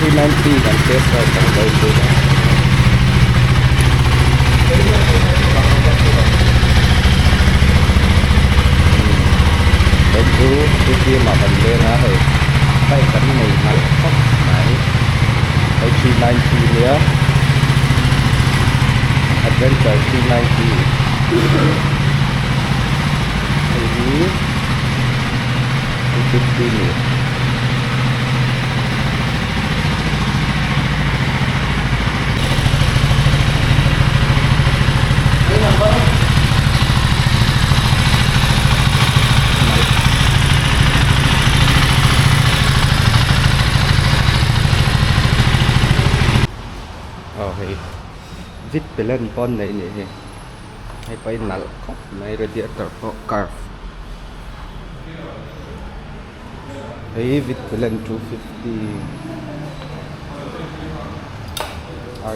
390 kan test ride kan gawin ko na. Đến cái kia mà mình lên á thì cái cảnh này nó khóc mãi cái 390 nữa Adventure 390 ini 250 nữa. Thì vítไปเล่นป้อนไหนนี่ให้ไปหนักในradiator carให้วิดไปเล่น250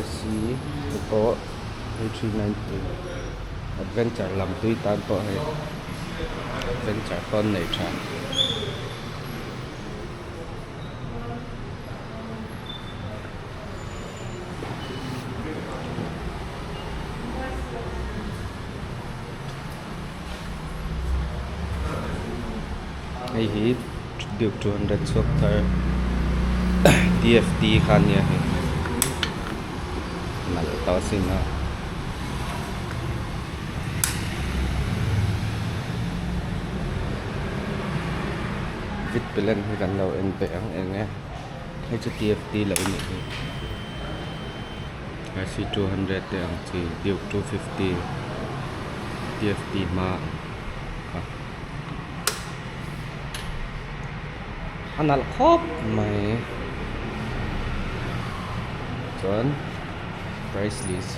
RC แล้วก็ 390 Adventure ลำตุยตามต่อให้ Adventure ป้อนไหนชาไอ้ฮีดิว200 Swifter DFD คันเนี่ยมันต่อสินะวิดไปเล่นให้กันเราเอ็นไปเองไงให้จะ DFD เลยนี่RC 200แต่อังที่ดิว250 DFD มาอันนั้นครบไหมจน price list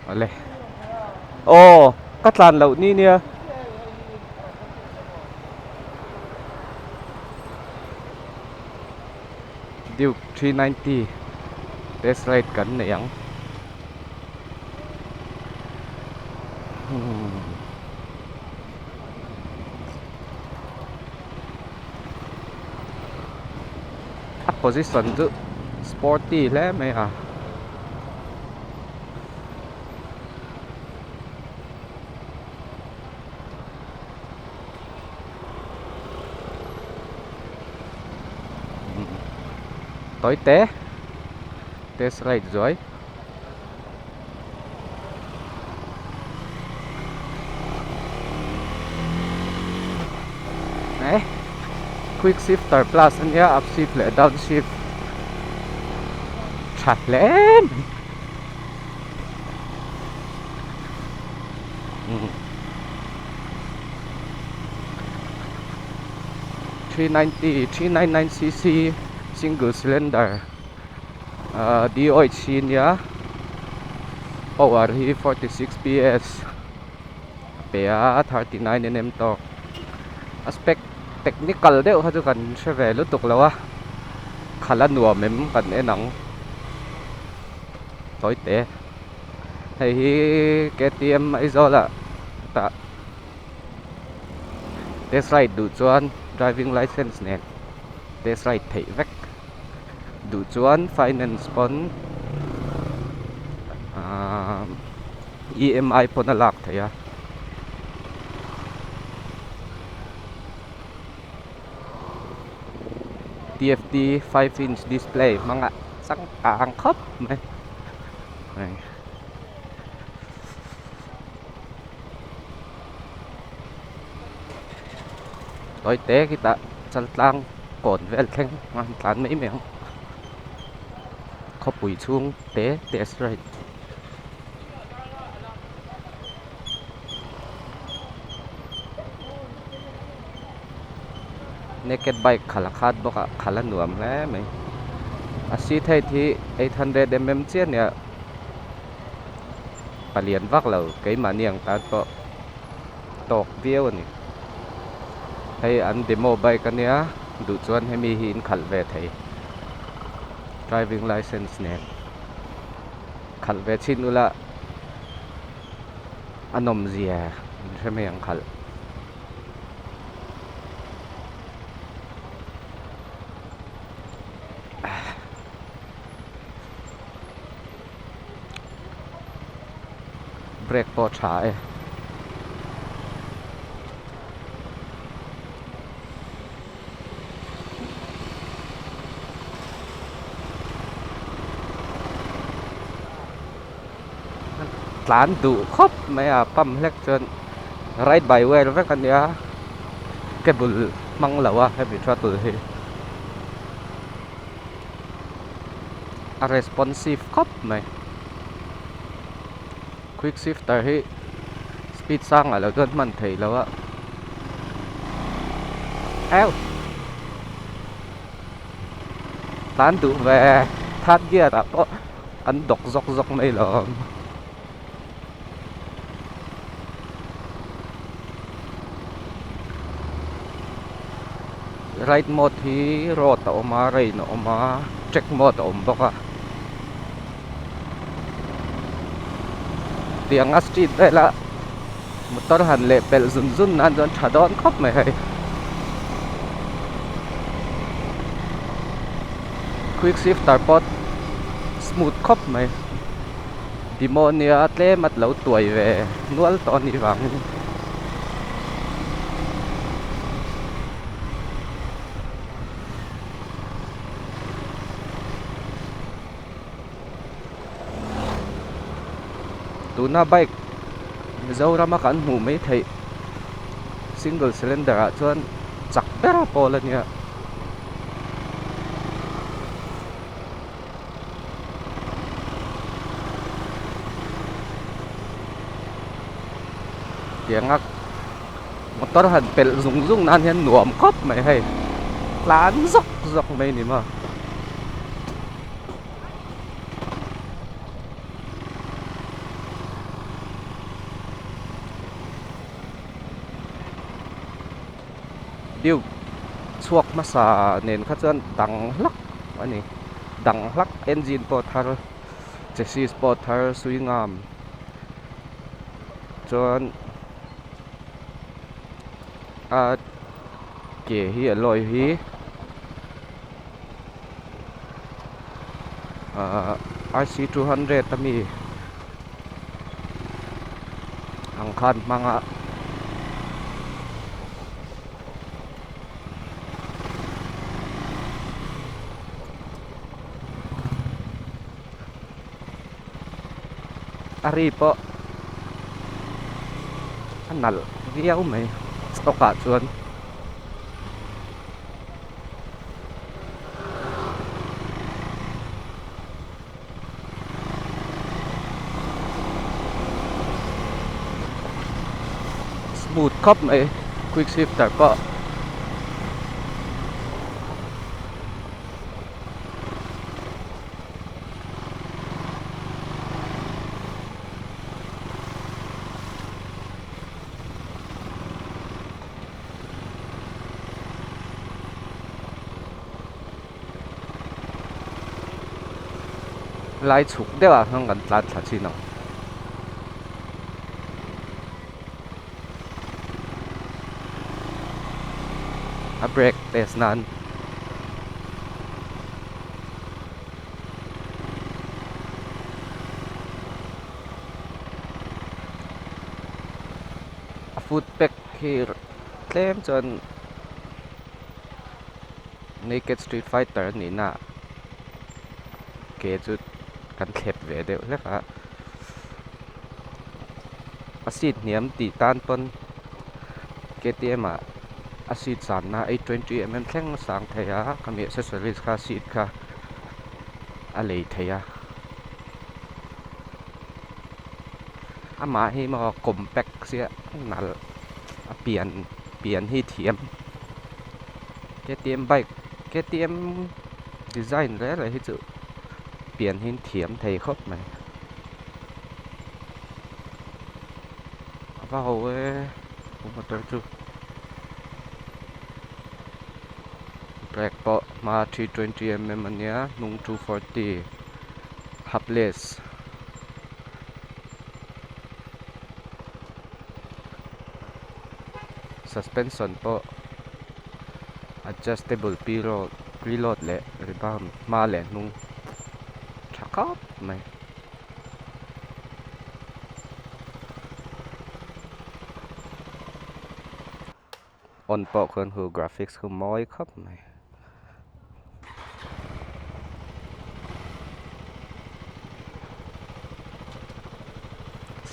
อะไรโอ้กัตลานเหล่านี้เนี่ยดิว390 test ride กันเนี่ยยังposition จุ sporty แล้วไหมอ่ะtối té test ride rồi đấy quick shifter plus anh nhớ up shift lại down shift chặt lên 399cc single cylinder DOHC niya power hi 46 PS PA 39 Nm torque aspect technical deuh ha chu kan hre lutuk lawa khala nuam em kan enang toite hei hi KTM aizola ta test ride du chuan driving license net test ride thei vek du chuan finance pon EMI pon alak theya TFT 5-inch display mga sangkang khop này tối té kita chân lang cồn vel khen hoàn toàn mấy miệng có bụi chuông té test ride naked bike khalakhat boka khala nuam le mai asi thai thi 800mm chian ya palian vak lo cái mà niang ta to tok view ni hay an demo bike kan ya ดูจวนให้มีหินขัดเวทให้ driving license เนี่ยขัดเวทชินอุละอนมเสียใช่ไหมยังขัดเบรกปอดฉายร้านดูครบไหมอ่ะปั๊มเล็กจนไรด์ไบเวลแค่กันเนี้ยแกบุลมังเหรอวะให้บิดทรัตเลย responsive ครบไหม quick shifter ให้ speed สร้างอ่ะแล้วจนมันถี่แล้วอะเอ้าร้านดูแวทัดเยียดอ่ะเพราะอันดอกซอกไม่หรอก right mode hi road ta oma rain oma check mode om boka tiang a street đây là motor han le pel zun zun an don thadon khop mai hai quick shifter pot smooth khop mai demonia tle mat lo tuai ve nual ton ni wang tu na bike zo rama kan mu mai thei single cylinder a chuan chak bera pol ania tiangak motor han pel zung nan hian nuam khop mai hai tlan zok mai ni ma diu chuak ma sa nen kha chuan dang hlak ani dang hlak engine po thar chassis po thar swingam chuan a ke hi alloy hi RC200 tami ang khan mga ari po anal riau mai stoka chuan smooth khop mai quick shifter po lai chuk dewa hang kan tlat thachino a brake test nan a foot pack here claim chon naked street fighter ni na ke chu kan khep ve deuh hlek a asit niam ti tan pon KTM a asit san na 820mm thleng sang theya kami accessories kha seat kha a lei theya ama hi ma compact sia nal a pian hi thiam KTM bike KTM design re là hi chu pian hin thiam thei khop mai vào motor chu po ma 320mm ania nung 240 hubless suspension po adjustable preload le rebound ma le nung chakap mai on po kon hu graphics hu moi khap mai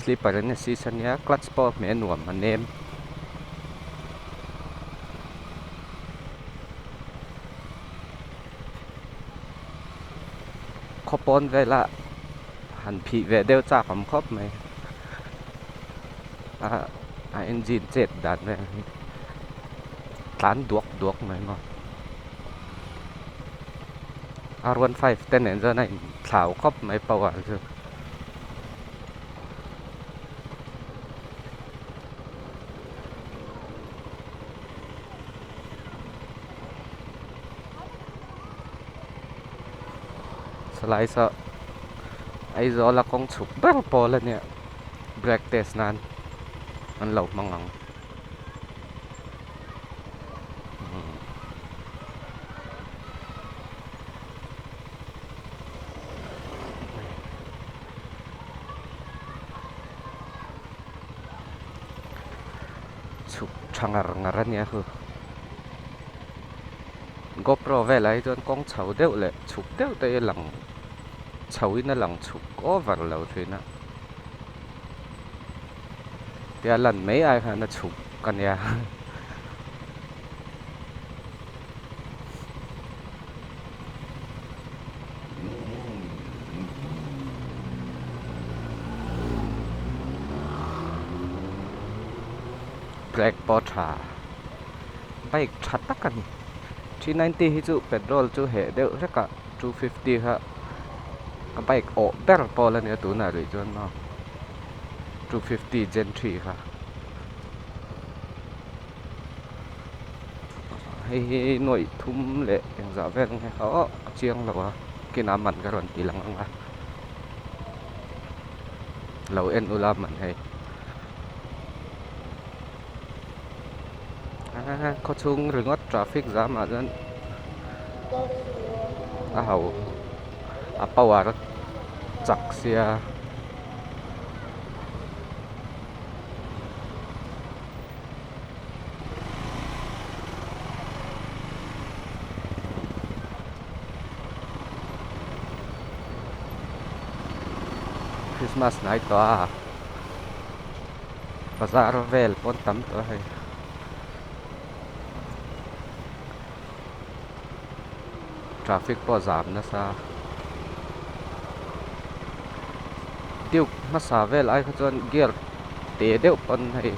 sleeper ne season ya clutch po me nuam anem khopon ve la han phi ve deu cha kam khop mai engine jet dan ve tán duộc mai mà R15 tên này giờ này thảo khóc mấy power chứ slice sợ ấy giờ là con chụp băng po lên nè brake test nan ăn lẩu măng ngọng chụp changar nha hư GoPro về lại cho con cháu đeo lại chụp đeo tay lằng cháu nó lằng chụp có vào lẩu thôi nè thì lần mấy ai nó chụp con nhà Black Porsche bike chặt tắc cả 390 hi chu petrol chu he deu reka 250 ha ka bike o ber pol ani tu na ri chon no 250 gen 3 ha hay nội thum lệ yang za ven he ho chiang lawa kina man ka ron ti lang anga lo en ula man hay có chung rồi ngót traffic giá mà dân hầu power chặt xe Christmas night to bazaar vel pon tam to hay traffic po giảm na sa tiêu na sa vel ai khon gear te deu pon hay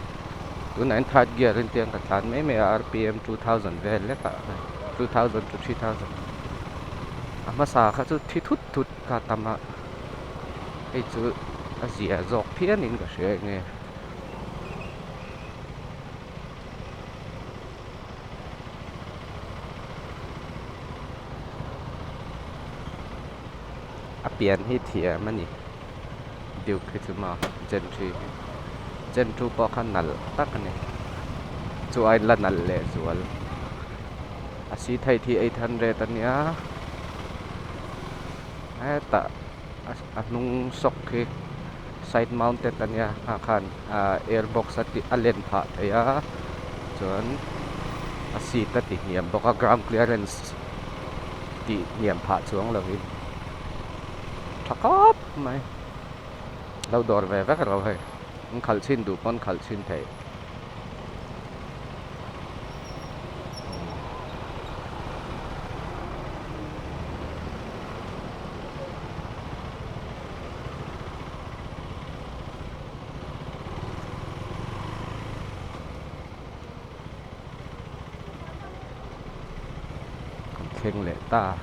tu nine third gear in tiang ka tan me rpm 2000 vel le ka 2000 to 3000 ama sa kha chu thi thut ka tama ai chu azia zok phian in ka she ngeเปลี่ยนให้เถียมันนี่ดิวขึ้นมาเจนทรีพอขันนัลตักนี่ส่วนละนัลเล่ส่วนอาชีพไทยที่800ตันเนี้ยแต่นุ่งสกคือ side mounted ตันเนี้ยอาคารairbox ติอเลนผ่าเทียส่วนอาชีพติเหี่ยมบอกว่า ground clearance ติเหี่ยมผ่าช่วงเลยthakap mai lau dor ve vek ro hai khal chin du pon khal chin thei kheng le ta